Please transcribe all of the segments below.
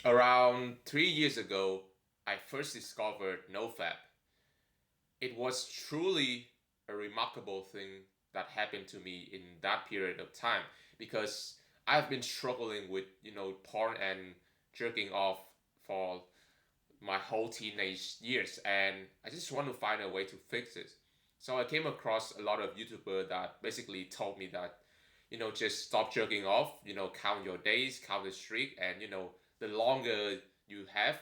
Around 3 years ago, I first discovered NoFap. It was truly a remarkable thing that happened to me in that period of time because I've been struggling with, porn and jerking off for my whole teenage years, and I just want to find a way to fix it. So I came across a lot of YouTubers that basically told me that, just stop jerking off, count your days, count the streak, and the longer you have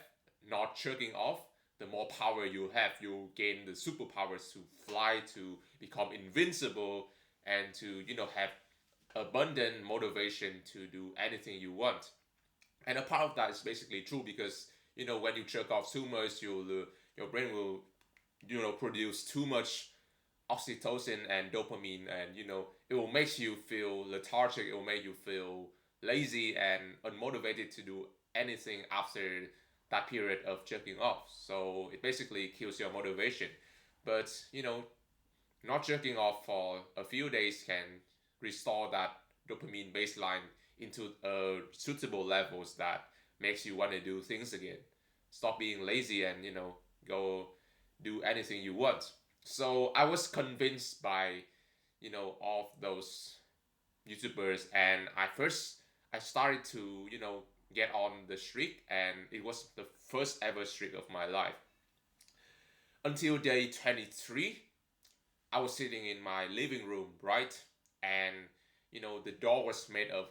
not jerking off, the more power you have. You gain the superpowers to fly, to become invincible, and to, have abundant motivation to do anything you want. And a part of that is basically true because when you jerk off too much, your brain will produce too much oxytocin and dopamine, and it will make you feel lethargic. It will make you feel lazy and unmotivated to do anything after that period of jerking off. So it basically kills your motivation. But not jerking off for a few days can restore that dopamine baseline into suitable levels that makes you want to do things again. Stop being lazy and go do anything you want. So I was convinced by all of those YouTubers, and I started to get on the streak, and it was the first ever streak of my life until day 23. I was sitting in my living room, right? And the door was made of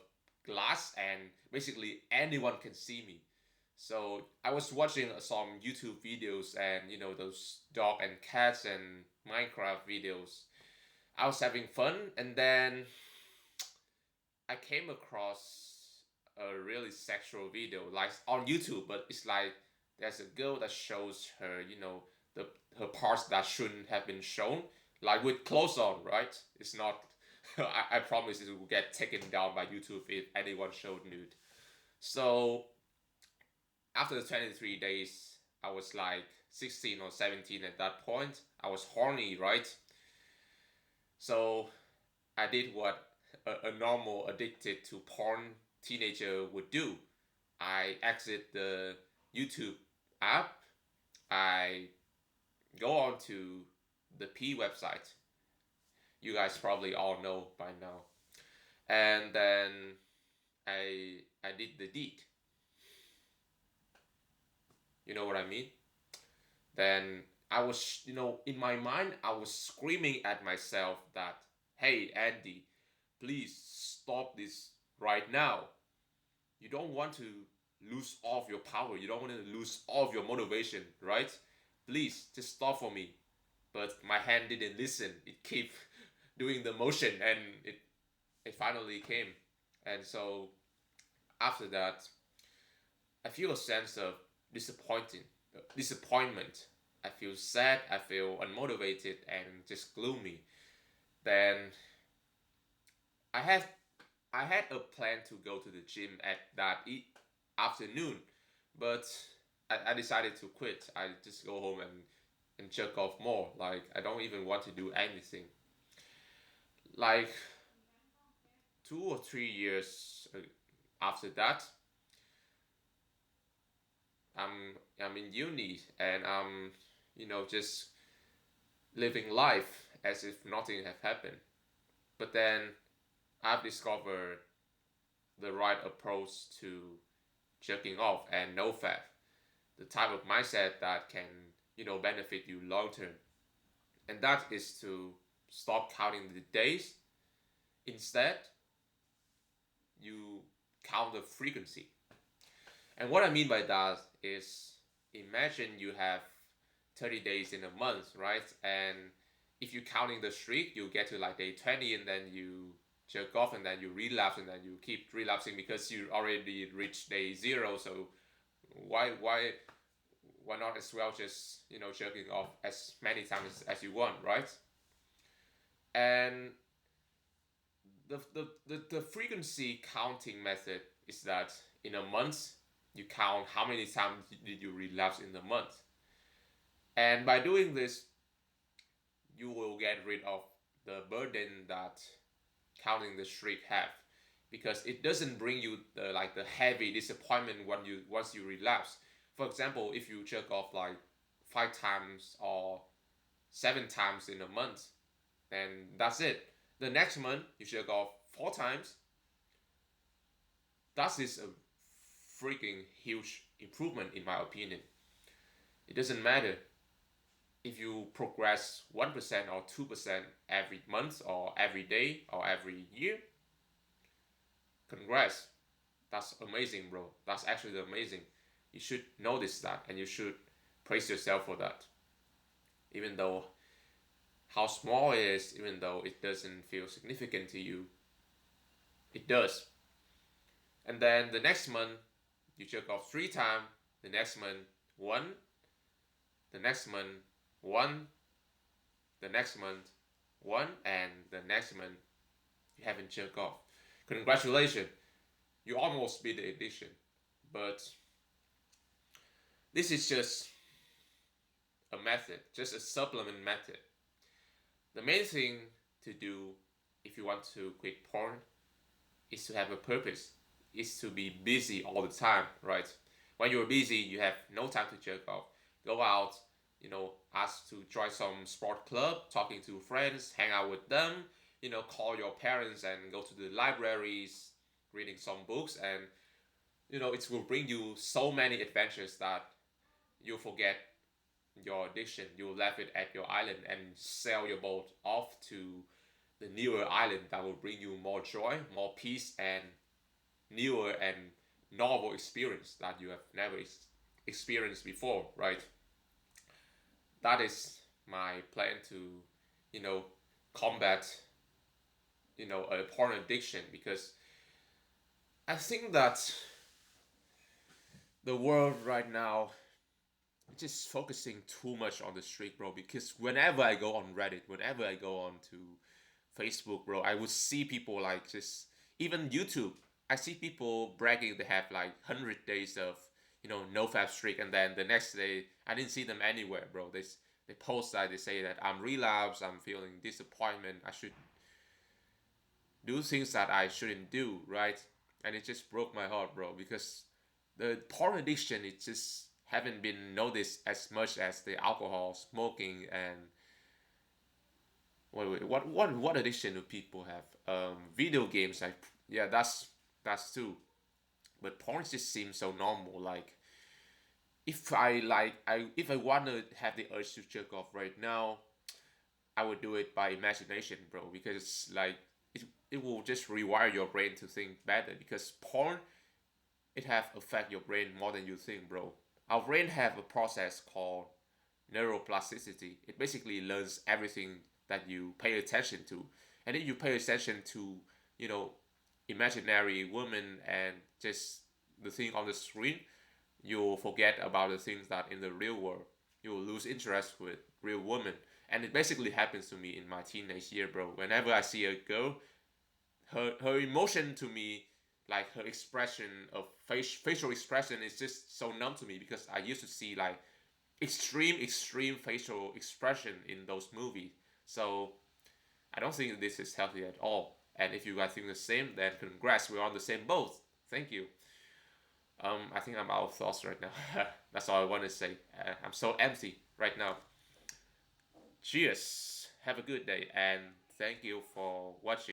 glass, and basically anyone can see me. So I was watching some YouTube videos and those dog and cats and Minecraft videos. I was having fun, and then I came across a really sexual video like on YouTube, but it's like there's a girl that shows her, her parts that shouldn't have been shown, like with clothes on, right? It's not. I promise it will get taken down by YouTube if anyone showed nude. So after the 23 days, I was like 16 or 17 at that point. I was horny, right? So I did what a normal addicted to porn teenager would do. I exit the YouTube app. I go on to the P website. You guys probably all know by now. And then I did the deed. You know what I mean? Then I was, in my mind, I was screaming at myself that, hey, Andy, please stop this right now. You don't want to lose all of your power. You don't want to lose all of your motivation, right? Please just stop for me. But my hand didn't listen. It kept doing the motion, and it finally came. And so after that, I feel a sense of disappointment. I feel sad. I feel unmotivated and just gloomy. Then I had I had a plan to go to the gym at that afternoon, but I decided to quit. I just go home and jerk off more. Like I don't even want to do anything. Like 2 or 3 years after that, I'm in uni, and I'm just living life as if nothing have happened. But then I've discovered the right approach to jerking off and no fap, the type of mindset that can benefit you long term, and that is to stop counting the days. Instead, you count the frequency. And what I mean by that is, imagine you have 30 days in a month, right? And if you're counting the streak, you get to like day 20, and then you jerk off, and then you relapse, and then you keep relapsing because you already reached day zero. So why why why not as well just jerking off as many times as you want, right? And the frequency counting method is that in a month you count how many times did you relapse in the month, and by doing this you will get rid of the burden that counting the streak have, because it doesn't bring you the heavy disappointment when you once you relapse. For example, if you jerk off like 5 times or 7 times in a month, then that's it. The next month you jerk off 4 times. That is a freaking huge improvement in my opinion. It doesn't matter if you progress 1% or 2% every month or every day or every year. Congrats. That's amazing, bro. That's actually amazing. You should notice that and you should praise yourself for that. Even though how small it is, even though it doesn't feel significant to you, it does. And then the next month, you jerk off 3 times. The next month, one. The next month, one. The next month, one. And the next month, you haven't jerked off. Congratulations. You almost beat the addiction. But this is just a method, just a supplement method. The main thing to do if you want to quit porn is to have a purpose, is to be busy all the time, right? When you're busy, you have no time to jerk off. Go out, ask to join some sport club, talking to friends, hang out with them, call your parents and go to the libraries, reading some books, and it will bring you so many adventures that you forget your addiction. You left it at your island and sail your boat off to the newer island that will bring you more joy, more peace, and newer and novel experience that you have never experienced before, right? That is my plan to, combat, a porn addiction, because I think that the world right now is just focusing too much on the street, bro. Because whenever I go on Reddit, whenever I go on to Facebook, bro, I would see people like just even YouTube. I see people bragging they have like 100 days of no fab streak, and then the next day I didn't see them anywhere, bro. They post that, they say that I'm relapsed, I'm feeling disappointment, I should do things that I shouldn't do, right? And it just broke my heart, bro, because the porn addiction, it just haven't been noticed as much as the alcohol, smoking, and what addiction do people have? Video games, like, yeah, that's too. But porn just seems so normal. Like, if I want to have the urge to jerk off right now, I would do it by imagination, bro, because like it will just rewire your brain to think better, because porn, it have affect your brain more than you think, bro. Our brain have a process called neuroplasticity. It basically learns everything that you pay attention to, and then you pay attention to you know imaginary woman and just the thing on the screen. You'll forget about the things that in the real world. You'll lose interest with real women, and it basically happens to me in my teenage year, bro. Whenever I see a girl, her emotion to me, like her expression of facial expression, is just so numb to me, because I used to see like extreme facial expression in those movies. So I don't think this is healthy at all. And if you guys think the same, then congrats, we're on the same boat. Thank you. I think I'm out of thoughts right now. That's all I want to say. I'm so empty right now. Cheers. Have a good day, and thank you for watching.